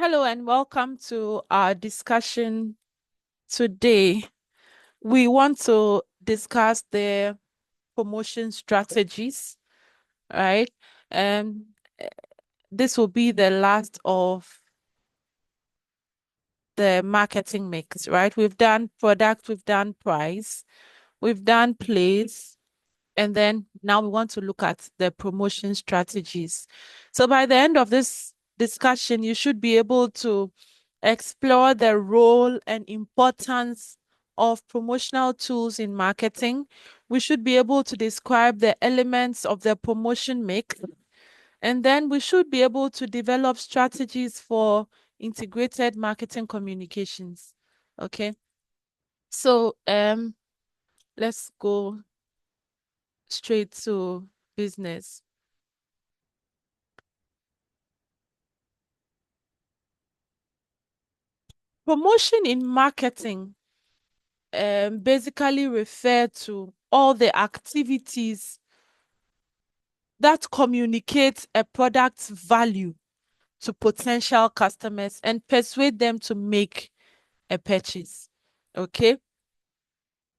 Hello and welcome to our discussion today. We want to discuss the promotion strategies, right? And this will be the last of the marketing mix, right? We've done product, we've done price, we've done place, and then now we want to look at the promotion strategies. So by the end of this discussion, you should be able to explore the role and importance of promotional tools in marketing. We should be able to describe the elements of the promotion mix, and then we should be able to develop strategies for integrated marketing communications. Okay. So let's go straight to business. Promotion in marketing basically refer to all the activities that communicate a product's value to potential customers and persuade them to make a purchase. Okay.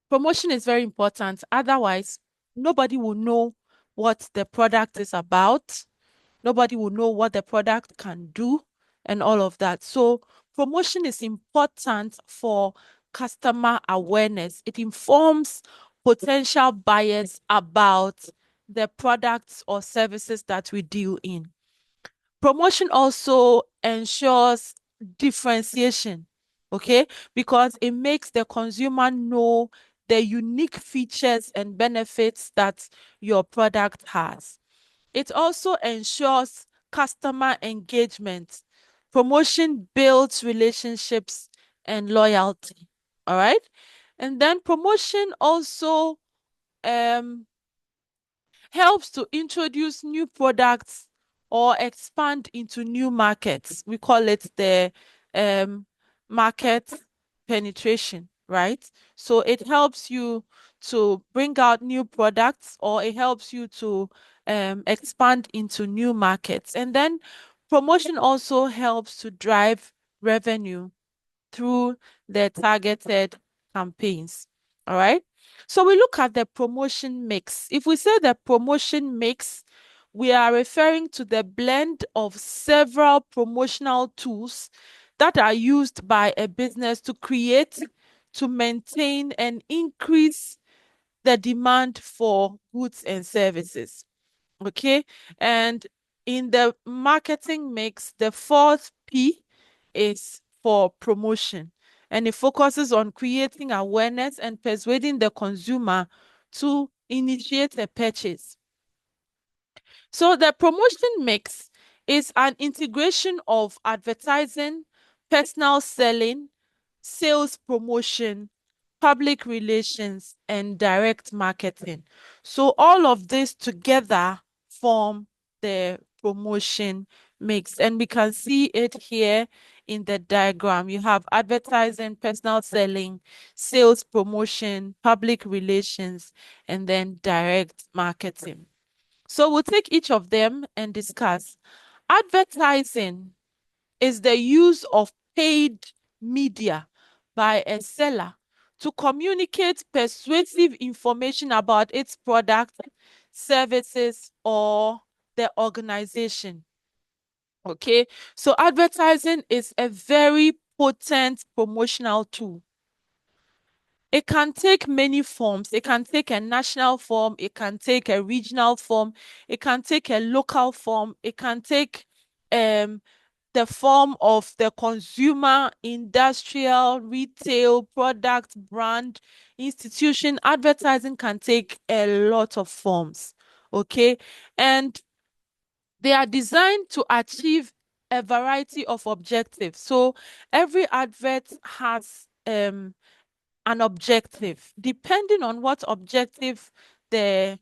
Promotion is very important. Otherwise, nobody will know what the product is about. Nobody will know what the product can do and all of that. So promotion is important for customer awareness. It informs potential buyers about the products or services that we deal in. Promotion also ensures differentiation, okay? Because it makes the consumer know the unique features and benefits that your product has. It also ensures customer engagement. Promotion builds relationships and loyalty. All right. And then promotion also um helps to introduce new products or expand into new markets. We call it the um, market penetration, right? So it helps you to bring out new products or it helps you to expand into new markets. And then promotion also helps to drive revenue through the targeted campaigns. All right. So we look at the promotion mix. If we say the promotion mix, we are referring to the blend of several promotional tools that are used by a business to create, to maintain, and increase the demand for goods and services. Okay. And in the marketing mix, the fourth P is for promotion, and it focuses on creating awareness and persuading the consumer to initiate a purchase. So the promotion mix is an integration of advertising, personal selling, sales promotion, public relations, and direct marketing. So all of this together form the promotion mix. And we can see it here in the diagram. You have advertising, personal selling, sales promotion, public relations, and then direct marketing. So we'll take each of them and discuss. Advertising is the use of paid media by a seller to communicate persuasive information about its product, services, or the organization. Okay, so advertising is a very potent promotional tool. It can take many forms. It can take a national form, it can take a regional form, it can take a local form, it can take um the form of the consumer, industrial, retail, product, brand, institution. Advertising can take a lot of forms. Okay. And they are designed to achieve a variety of objectives. So every advert has an objective. Depending on what objective the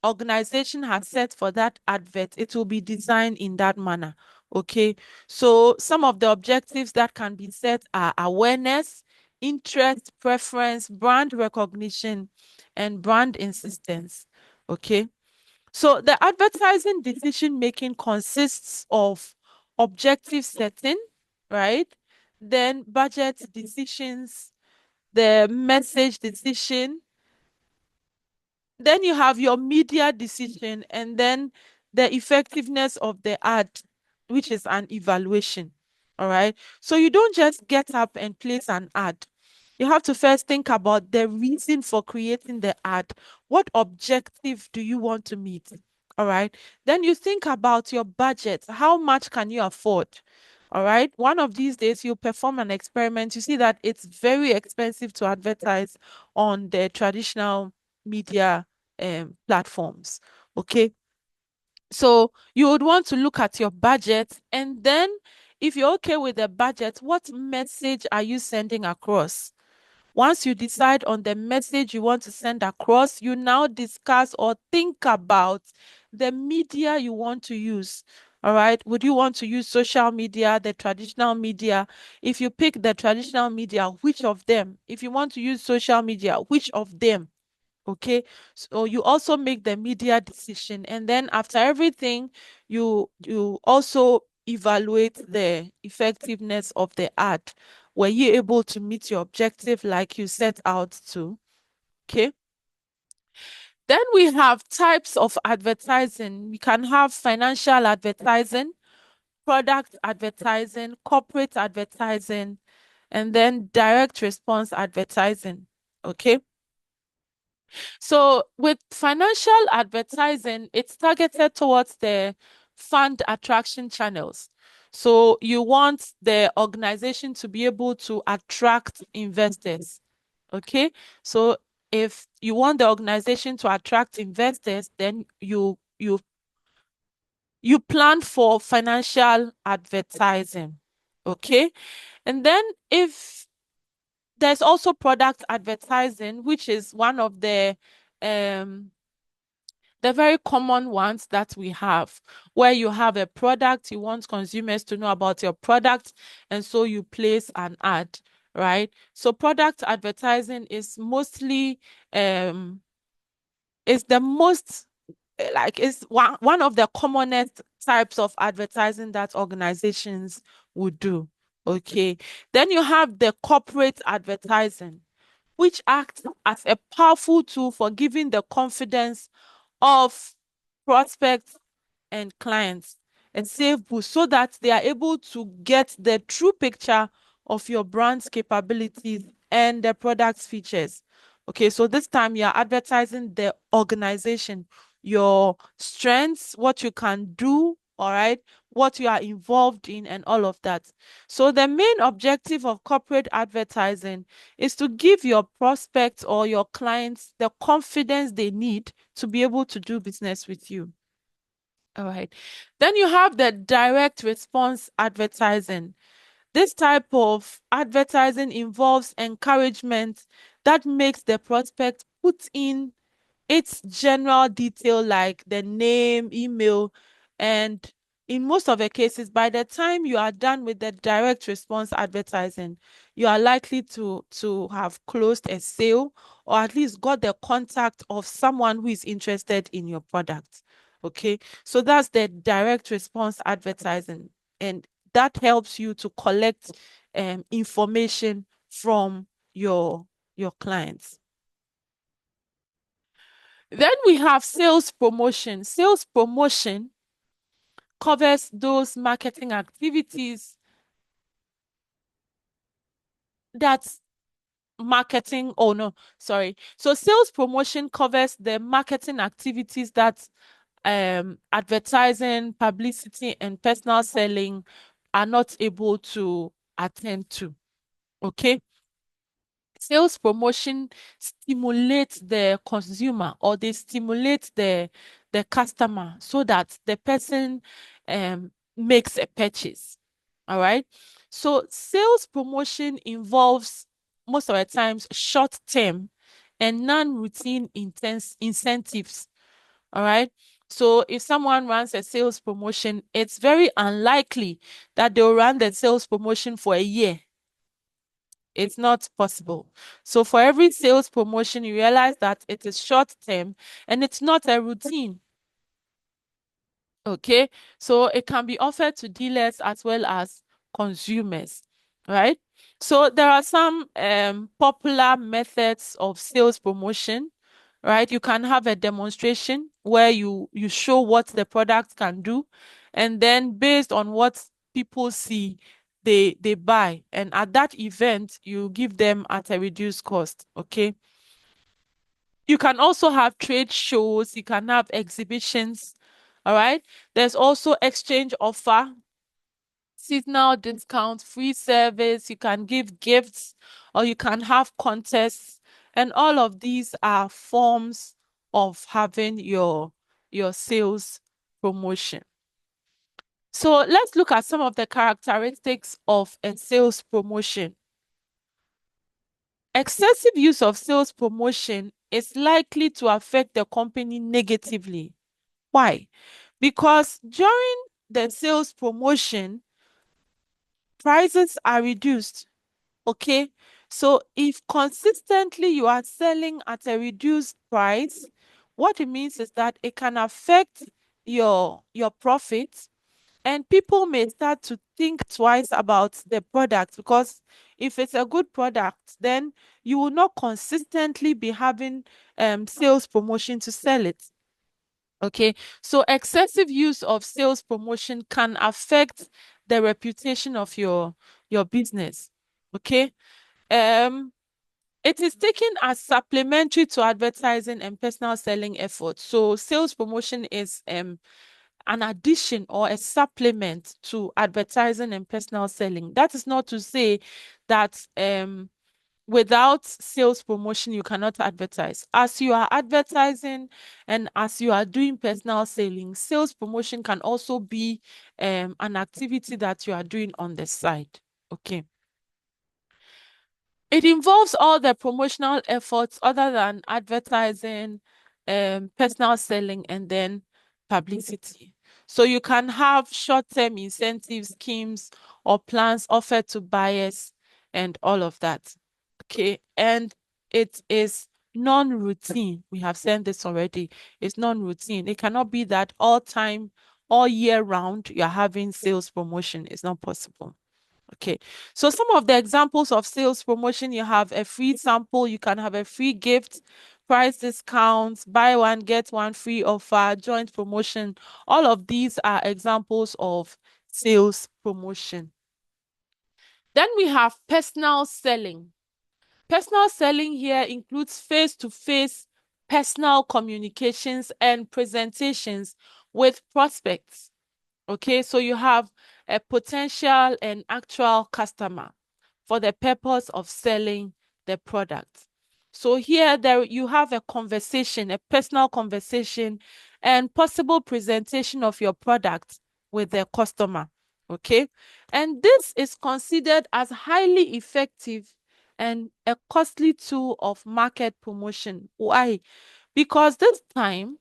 organization has set for that advert, it will be designed in that manner. Okay. So some of the objectives that can be set are awareness, interest, preference, brand recognition, and brand insistence. Okay. So the advertising decision making consists of objective setting, right? Then budget decisions, the message decision, then you have your media decision, and then the effectiveness of the ad, which is an evaluation. All right. So you don't just get up and place an ad. You have to first think about the reason for creating the ad. What objective do you want to meet? All right. Then you think about your budget. How much can you afford? All right. One of these days, you perform an experiment. You see that it's very expensive to advertise on the traditional media platforms. Okay. So you would want to look at your budget, and then if you're okay with the budget, what message are you sending across? Once you decide on the message you want to send across, you now discuss or think about the media you want to use. All right. Would you want to use social media, the traditional media? If you pick the traditional media, which of them? If you want to use social media, which of them? Okay. So you also make the media decision, and then after everything, you also evaluate the effectiveness of the ad. Were you able to meet your objective like you set out to? Okay. Then we have types of advertising. We can have financial advertising, product advertising, corporate advertising, and then direct response advertising. Okay. So with financial advertising, it's targeted towards the fund attraction channels. So you want the organization to be able to attract investors. Okay. So if you want the organization to attract investors, then you plan for financial advertising. Okay. And then if there's also product advertising, which is one of the very common ones that we have, where you have a product, you want consumers to know about your product, and so you place an ad, right? So product advertising is mostly is the most like it's one of the commonest types of advertising that organizations would do. Okay. Then you have the corporate advertising, which acts as a powerful tool for giving the confidence of prospects and clients and save boost so that they are able to get the true picture of your brand's capabilities and the product's features. Okay, so this time you're advertising the organization, your strengths, what you can do, all right, what you are involved in, and all of that. So the main objective of corporate advertising is to give your prospects or your clients the confidence they need to be able to do business with you. All right. Then you have the direct response advertising. This type of advertising involves encouragement that makes the prospect put in its general detail like the name, email, and in most of the cases, by the time you are done with the direct response advertising, you are likely to have closed a sale or at least got the contact of someone who is interested in your product. Okay, so that's the direct response advertising, and that helps you to collect information from your clients. Then we have sales promotion. Sales promotion covers those marketing activities that's marketing. Oh, no, sorry. So sales promotion covers the marketing activities that advertising, publicity, and personal selling are not able to attend to. Okay. Sales promotion stimulates the consumer, or they stimulate the customer so that the person makes a purchase. All right. So sales promotion involves most of the times short term and non-routine intense incentives. All right. So if someone runs a sales promotion, it's very unlikely that they'll run the sales promotion for a year. It's not possible. So for every sales promotion, you realize that it is short term and it's not a routine. Okay. So it can be offered to dealers as well as consumers, right? So there are some popular methods of sales promotion, right? You can have a demonstration where you show what the product can do, and then based on what people see, they buy. And at that event, you give them at a reduced cost. Okay. You can also have trade shows, you can have exhibitions. All right. There's also exchange offer, seasonal discount, free service, you can give gifts, or you can have contests. And all of these are forms of having your sales promotion. So let's look at some of the characteristics of a sales promotion. Excessive use of sales promotion is likely to affect the company negatively. Why? Because during the sales promotion, prices are reduced. Okay. So if consistently you are selling at a reduced price, what it means is that it can affect your profits, and people may start to think twice about the product, because if it's a good product, then you will not consistently be having sales promotion to sell it. Okay, so excessive use of sales promotion can affect the reputation of your business. Okay, um it is taken as supplementary to advertising and personal selling efforts. So sales promotion is an addition or a supplement to advertising and personal selling. That is not to say that without sales promotion you cannot advertise. As you are advertising and as you are doing personal selling, sales promotion can also be an activity that you are doing on the side. Okay. It involves all the promotional efforts other than advertising, personal selling, and then publicity. So you can have short-term incentive schemes or plans offered to buyers and all of that. Okay. And it is non-routine. We have said this already. It's non-routine. It cannot be that all time, all year round, you're having sales promotion. It's not possible. Okay, so some of the examples of sales promotion, you have a free sample, you can have a free gift, price discounts, buy one, get one free offer, joint promotion. All of these are examples of sales promotion. Then we have personal selling. Personal selling here includes face-to-face personal communications and presentations with prospects. Okay, so you have a potential and actual customer for the purpose of selling the product. So here there you have a conversation, a personal conversation, and possible presentation of your product with the customer. Okay, and this is considered as highly effective and a costly tool of market promotion. Why? Because this time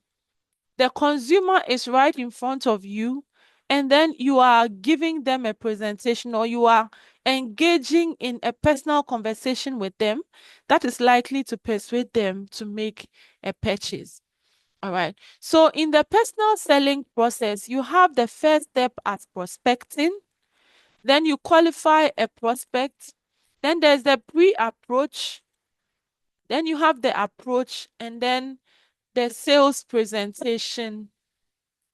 the consumer is right in front of you, and then you are giving them a presentation, or you are engaging in a personal conversation with them that is likely to persuade them to make a purchase. All right. So in the personal selling process, you have the first step as prospecting, then you qualify a prospect, then there's the pre-approach, then you have the approach, and then the sales presentation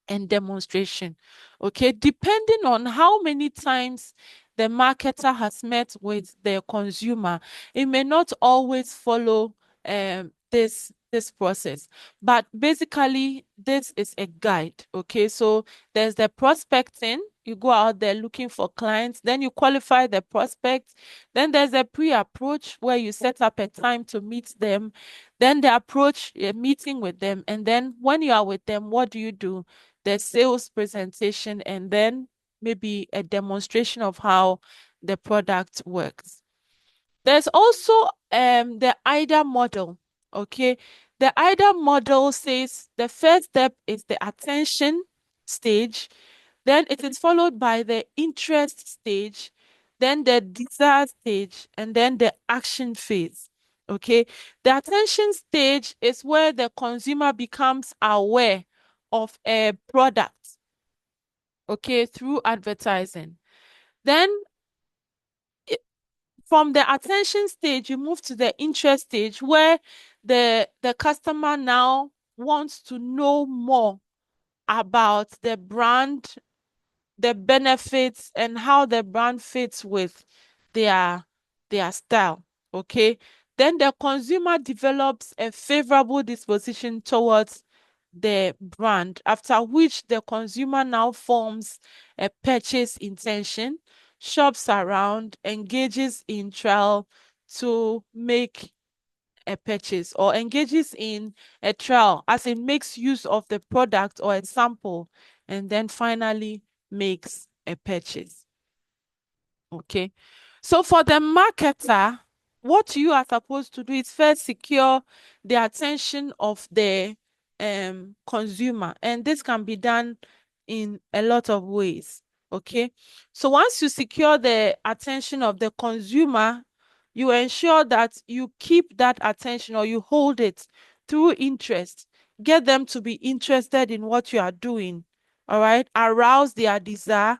and demonstration. Okay, depending on how many times the marketer has met with the consumer, it may not always follow this process, but basically this is a guide. Okay, so there's the prospecting, you go out there looking for clients, then you qualify the prospect, then there's a pre-approach where you set up a time to meet them, then the approach, a meeting with them, and then when you are with them, what do? The sales presentation, and then maybe a demonstration of how the product works. There's also the AIDA model. Okay, the AIDA model says the first step is the attention stage, then it is followed by the interest stage, then the desire stage, and then the action phase. Okay, the attention stage is where the consumer becomes aware of a product, okay, through advertising. Then from the attention stage, you move to the interest stage where the customer now wants to know more about the brand, the benefits, and how the brand fits with their their style. Okay. Then the consumer develops a favorable disposition towards the brand, after which the consumer now forms a purchase intention, shops around, engages in trial to make a purchase, or engages in a trial as it makes use of the product or a sample, and then finally makes a purchase. Okay. So for the marketer, what you are supposed to do is first secure the attention of the consumer. And this can be done in a lot of ways. Okay. So once you secure the attention of the consumer, you ensure that you keep that attention, or you hold it through interest. Get them to be interested in what you are doing. All right. Arouse their desire,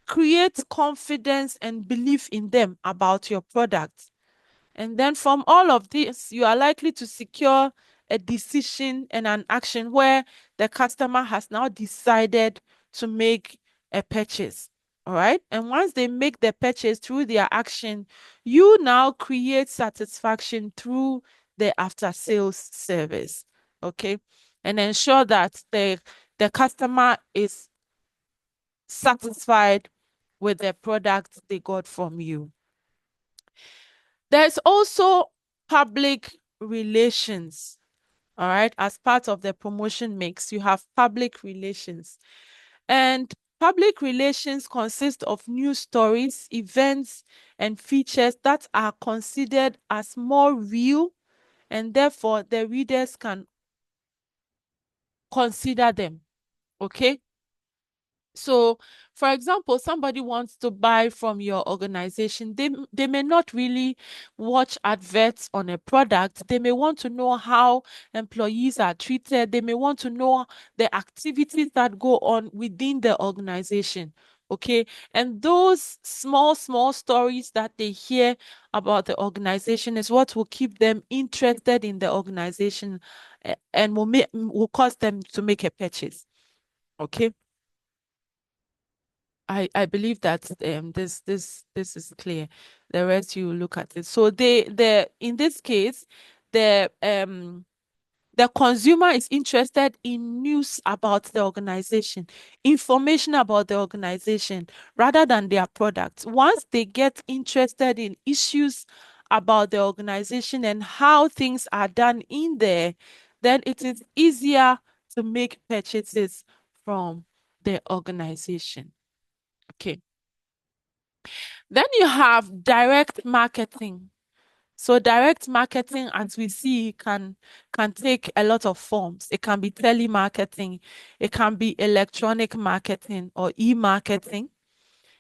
create confidence and belief in them about your product. And then from all of this, you are likely to secure a decision and an action where the customer has now decided to make a purchase. All right. And once they make the purchase through their action, you now create satisfaction through the after sales service. Okay. And ensure that the customer is satisfied with the product they got from you. There's also public relations. All right. As part of the promotion mix, you have public relations. And public relations consist of news stories, events, and features that are considered as more real, and therefore the readers can consider them. Okay. So, for example, somebody wants to buy from your organization. They may not really watch adverts on a product. They may want to know how employees are treated. They may want to know the activities that go on within the organization. Okay. And those small stories that they hear about the organization is what will keep them interested in the organization, and will cause them to make a purchase. Okay. I believe that this is clear. The rest you look at it. So the in this case, the consumer is interested in news about the organization, information about the organization, rather than their products. Once they get interested in issues about the organization and how things are done in there, then it is easier to make purchases from the organization. Okay. Then you have direct marketing. So direct marketing, as we see, can take a lot of forms. It can be telemarketing, it can be electronic marketing or e-marketing,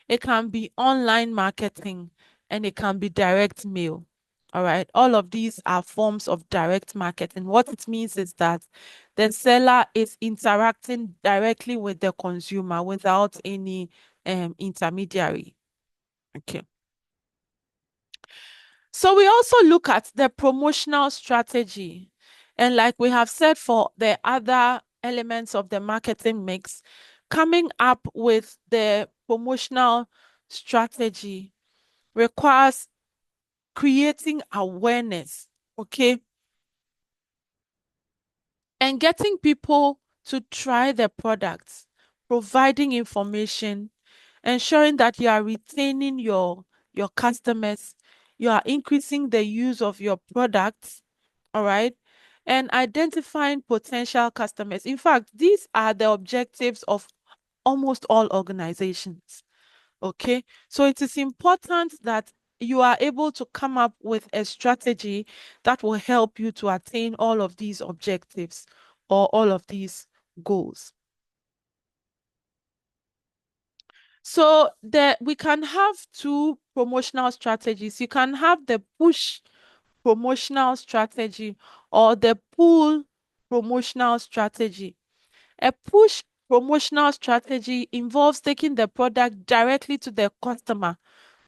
it can be online marketing, and it can be direct mail. All right. All of these are forms of direct marketing. What it means is that the seller is interacting directly with the consumer without any intermediary. Okay. So we also look at the promotional strategy. And like we have said for the other elements of the marketing mix, coming up with the promotional strategy requires creating awareness, okay, and getting people to try the products, providing information, ensuring that you are retaining your customers, you are increasing the use of your products, all right, and identifying potential customers. In fact, these are the objectives of almost all organizations. Okay, so it is important that you are able to come up with a strategy that will help you to attain all of these objectives or all of these goals. So we can have two promotional strategies. You can have the push promotional strategy or the pull promotional strategy. A push promotional strategy involves taking the product directly to the customer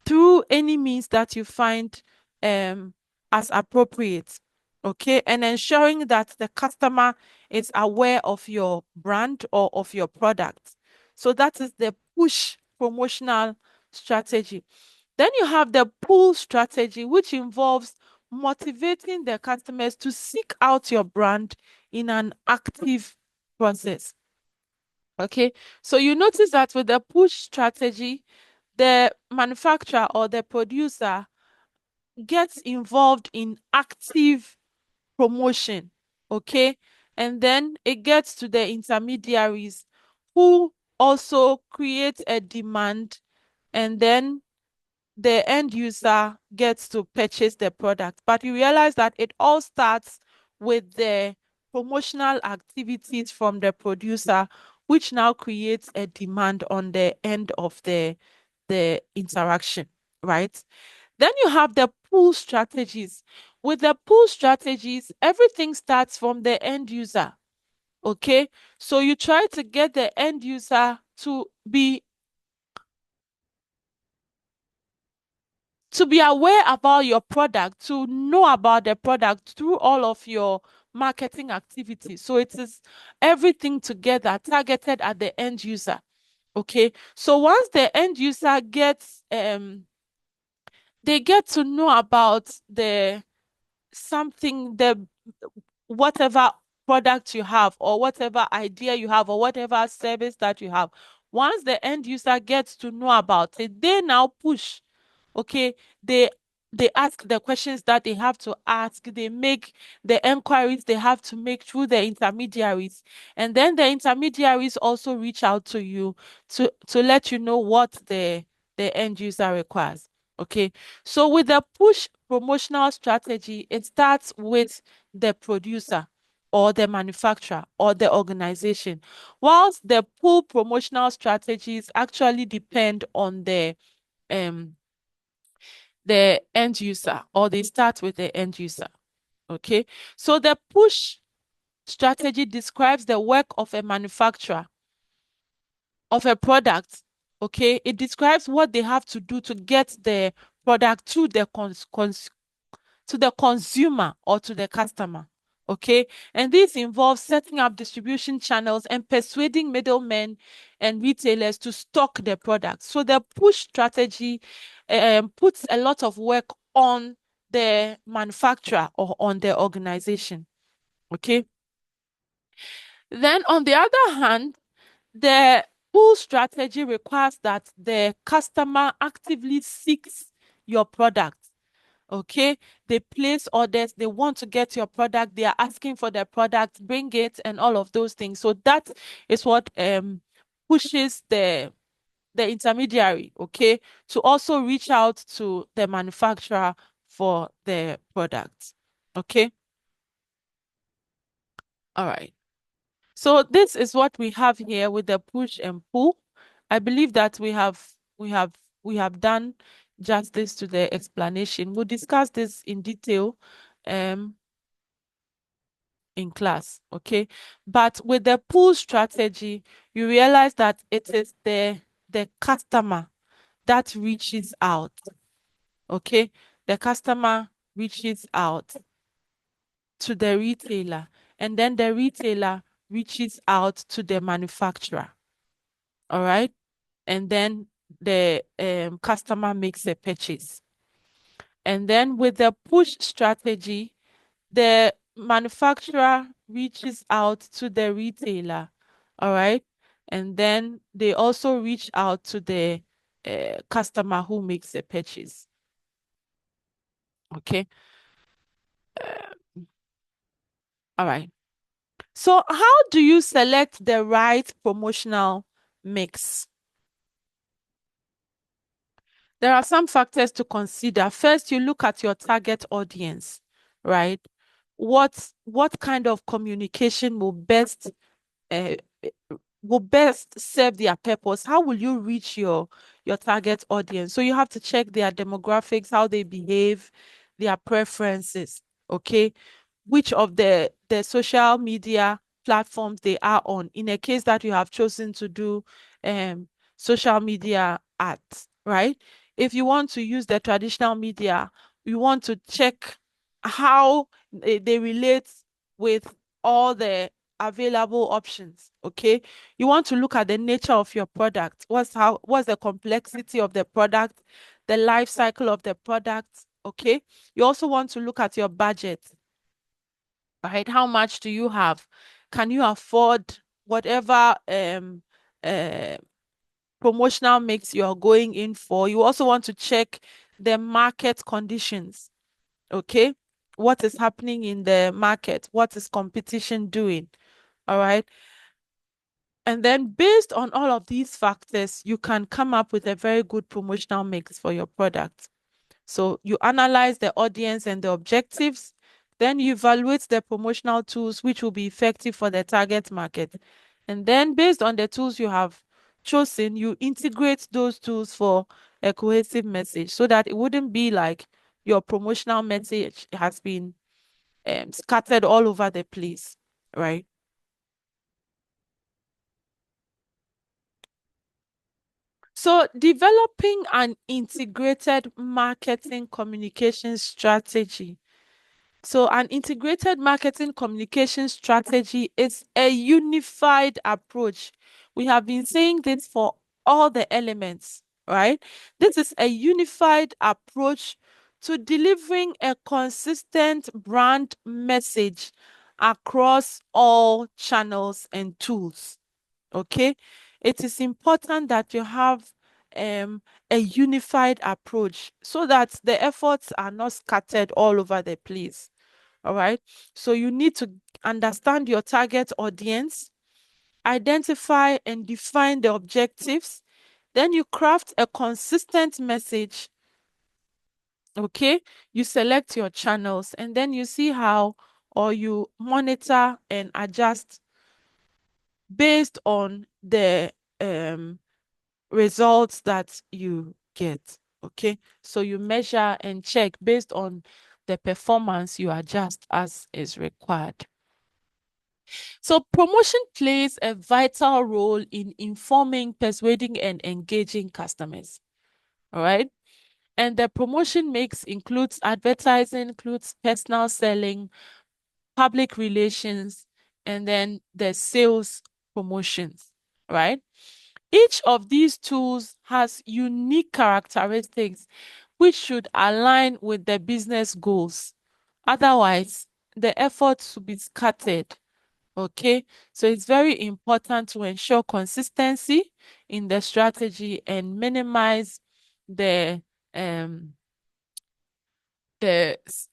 through any means that you find as appropriate. Okay, and ensuring that the customer is aware of your brand or of your product. So that is the push promotional strategy. Then you have the pull strategy, which involves motivating the customers to seek out your brand in an active process. Okay, so you notice that with the push strategy, the manufacturer or the producer gets involved in active promotion. Okay, and then it gets to the intermediaries who also create a demand, and then the end user gets to purchase the product. But you realize that it all starts with the promotional activities from the producer, which now creates a demand on the end of the interaction, right? Then you have the pull strategies. With the pull strategies, everything starts from the end user. Okay, so you try to get the end user to be aware about your product, to know about the product through all of your marketing activities. So it is everything together targeted at the end user. Okay. So once the end user gets they get to know about the something, the whatever product you have or whatever idea you have or whatever service that you have. Once the end user gets to know about it, they now push. Okay, they they ask the questions that they have to ask, they make the enquiries they have to make through the intermediaries, and then the intermediaries also reach out to you to let you know what the end user requires. Okay, so with the push promotional strategy, it starts with the producer or the manufacturer or the organization, whilst the pull promotional strategies actually depend on um the end user, or they start with the end user. Okay, so the push strategy describes the work of a manufacturer of a product. Okay, it describes what they have to do to get the product to the to the consumer or to the customer. Okay, and this involves setting up distribution channels and persuading middlemen and retailers to stock their products. So the push strategy puts a lot of work on the manufacturer or on the organization. Okay, then on the other hand, the pull strategy requires that the customer actively seeks your product. Okay, they place orders, they want to get your product, they are asking for their product, bring it, and all of those things. So that is what pushes the intermediary, okay, to also reach out to the manufacturer for the product. Okay, all right. So this is what we have here with the push and pull. I believe that we have done justice to the explanation. We'll discuss this in detail um in class, okay? But with the pull strategy, you realize that it is the customer that reaches out, okay? The customer reaches out to the retailer, and then the retailer reaches out to the manufacturer, all right? And then the customer makes a purchase. And then with the push strategy, the manufacturer reaches out to the retailer, all right? And then they also reach out to the customer who makes a purchase. Okay. All right. So, how do you select the right promotional mix? There are some factors to consider. First, you look at your target audience, right? What kind of communication uh, will best serve their purpose? How will you reach your target audience? So you have to check their demographics, how they behave, their preferences, okay? Which of the social media platforms they are on, in a case that you have chosen to do social media ads, right? If you want to use the traditional media, you want to check how they relate with all the available options. Okay. You want to look at the nature of your product. What's the complexity of the product, the life cycle of the product. Okay. You also want to look at your budget, right? How much do you have? Can you afford whatever uh promotional mix you are going in for? You also want to check the market conditions. Okay. What is happening in the market? What is competition doing? All right. And then based on all of these factors, you can come up with a very good promotional mix for your product. So you analyze the audience and the objectives, then you evaluate the promotional tools which will be effective for the target market. And then based on the tools you have chosen, you integrate those tools for a cohesive message so that it wouldn't be like your promotional message has been scattered all over the place, right? So developing an integrated marketing communication strategy. So an integrated marketing communication strategy is a unified approach. We have been saying this for all the elements, right? This is a unified approach to delivering a consistent brand message across all channels and tools. Okay. It is important that you have a unified approach so that the efforts are not scattered all over the place. All right. So you need to understand your target audience, identify and define the objectives. Then you craft a consistent message. Okay. You select your channels and then you see how, or you monitor and adjust based on the results that you get. Okay. So you measure and check based on the performance, you adjust as is required. So promotion plays a vital role in informing, persuading, and engaging customers. All right. And the promotion mix includes advertising, includes personal selling, public relations, and then the sales promotions, right? Each of these tools has unique characteristics which should align with the business goals. Otherwise, the efforts will be scattered. Okay, so it's very important to ensure consistency in the strategy and minimize the um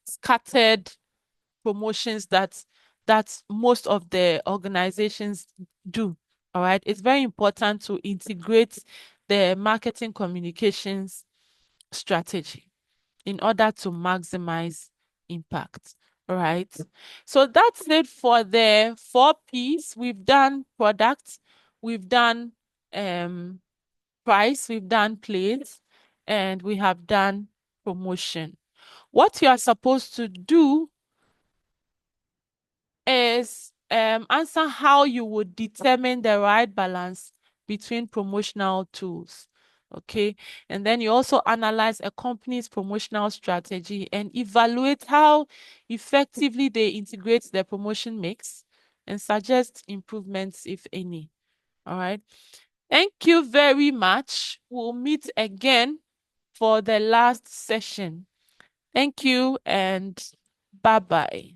scattered promotions that most of the organizations do. All right, it's very important to integrate the marketing communications strategy in order to maximize impact. All right. So that's it for the 4 P's. We've done product, we've done um price, we've done place, and we have done promotion. What you are supposed to do is answer how you would determine the right balance between promotional tools. Okay. And then you also analyze a company's promotional strategy and evaluate how effectively they integrate their promotion mix and suggest improvements, if any. All right. Thank you very much. We'll meet again for the last session. Thank you and bye bye.